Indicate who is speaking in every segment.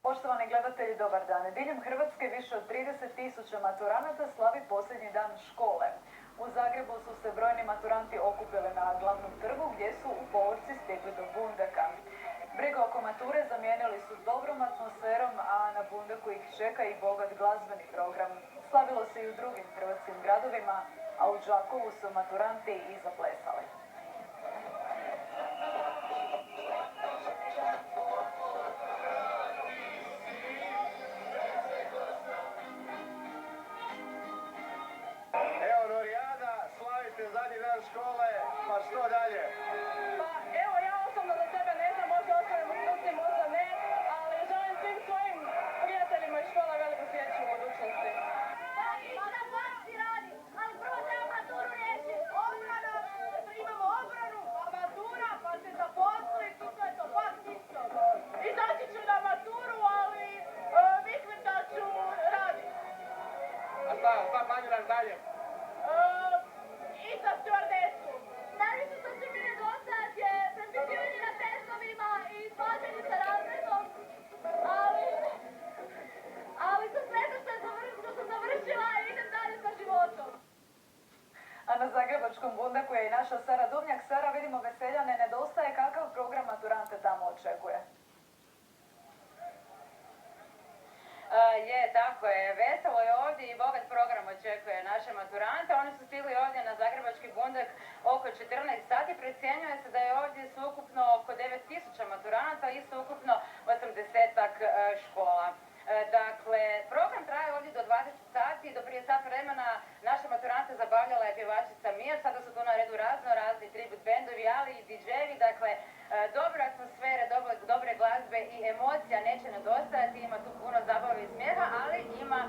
Speaker 1: Poštovani gledatelji, dobar dan. Diljem Hrvatske više od 30.000 maturanata slavi posljednji dan škole. U Zagrebu su se brojni maturanti okupili na glavnom trgu gdje su u povorci stigli do Bundeka. Brigu oko mature zamijenili su dobrom atmosferom, a na Bundeku ih čeka i bogat glazbeni program. Slavilo se i u drugim hrvatskim gradovima, a u Đakovu su maturanti i zaplesali.
Speaker 2: Zadnji dan škole, pa što dalje?
Speaker 3: Pa evo, ja osobno za sebe ne znam, možda ostajem u struci, možda ne, ali želim svim svojim prijateljima iz škola veliku sreću u budućnosti.
Speaker 4: Pa ništa fakti radi, ali prvo treba maturu riješiti. Obrana, imamo obranu, pa matura, pa se zaposliti, to je to, fakt isto. Izaći ću na maturu, ali vikenda ću raditi.
Speaker 2: A šta planiraš dalje?
Speaker 4: I za stjuardesu. Najviše što će mi nedostajati je prepisivanje na testovima i svađanje sa razredom. Ali sam sretna što sam završila i idem dalje sa životom.
Speaker 1: A na zagrebačkom Bundeku je i naša Sara Duvnjak. Sara, vidimo veselja ne nedostaje. Kakav program maturante tamo očekuje?
Speaker 5: Tako je. Veselo je ovdje i bogat program očekuje naše maturante. Oni su stigli ovdje na zagrebački Bundek oko 14 sati. Procjenjuje se da je ovdje sveukupno oko 9.000 maturanata i sveukupno 80-ak škola. Dakle, program traje ovdje do 20 sati. Do prije sat vremena naše maturante zabavljala je pjevačica Mija. Sada su tu na redu razni tribut bendovi, ali i DJ-evi. Dakle, dobre atmosfere, dobre glazbe i emocija neće nedostajati. Ima tu puno zabave i smijeha, ali ima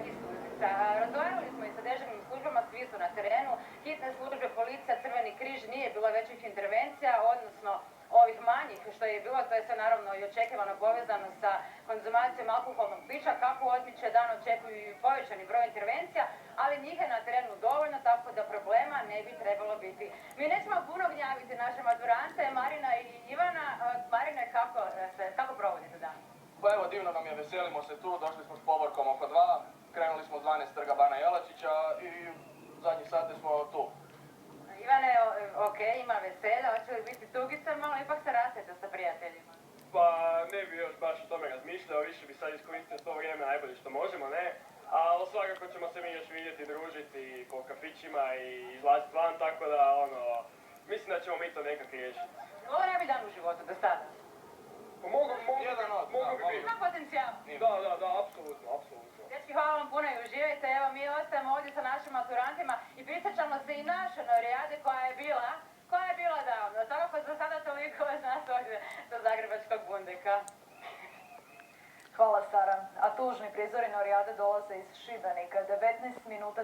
Speaker 5: i suzica. Razgovarali smo i sa dežurnim službama, svi su na terenu. Hitne službe, policija, Crveni križ, nije bilo većih intervencija, odnosno ovih manjih što je bilo, to je sve naravno i očekivano povezano sa konzumacijom alkoholnog pića. Kako odmiče dan očekuju i povećani broj intervencija, ali njih je na terenu dovoljno, tako da problema ne bi trebalo biti. Mi nećemo puno gnjaviti naše maturante, Marina i Ivana. Marine, kako provodite dan?
Speaker 2: Pa evo, divno nam je, veselimo se tu, došli smo s povorkom oko 2, krenuli smo s 12 trga Bana Jelačića i zadnji sate smo tu.
Speaker 5: Ivane, ima veselja, hoće li biti tugica, malo ipak se rastajete sa prijateljima?
Speaker 6: Pa ne bi još baš o tome razmišljao, više bi sad iskoristio to vrijeme najbolje što možemo, ne? Ali svakako ćemo se mi još vidjeti, družiti po kafićima i izlaziti van, tako da mislim da ćemo mi to nekak riješiti.
Speaker 5: Ovo ne bi dan u životu do sada?
Speaker 6: Pa mogu bi biti.
Speaker 5: Ima potencijal.
Speaker 6: Da, apsolutno.
Speaker 5: Dečki, hvala vam puno i uživajte. Evo, mi ostajemo ovdje sa našim maturantima i prisjećamo se i naše Norijade koja je bila davno. Svakako za sada toliko od nas ovdje sa zagrebačkog Bundeka.
Speaker 1: Hvala, Sara. A tužni prizori Norijade dolaze iz Šibenika. 19 minuta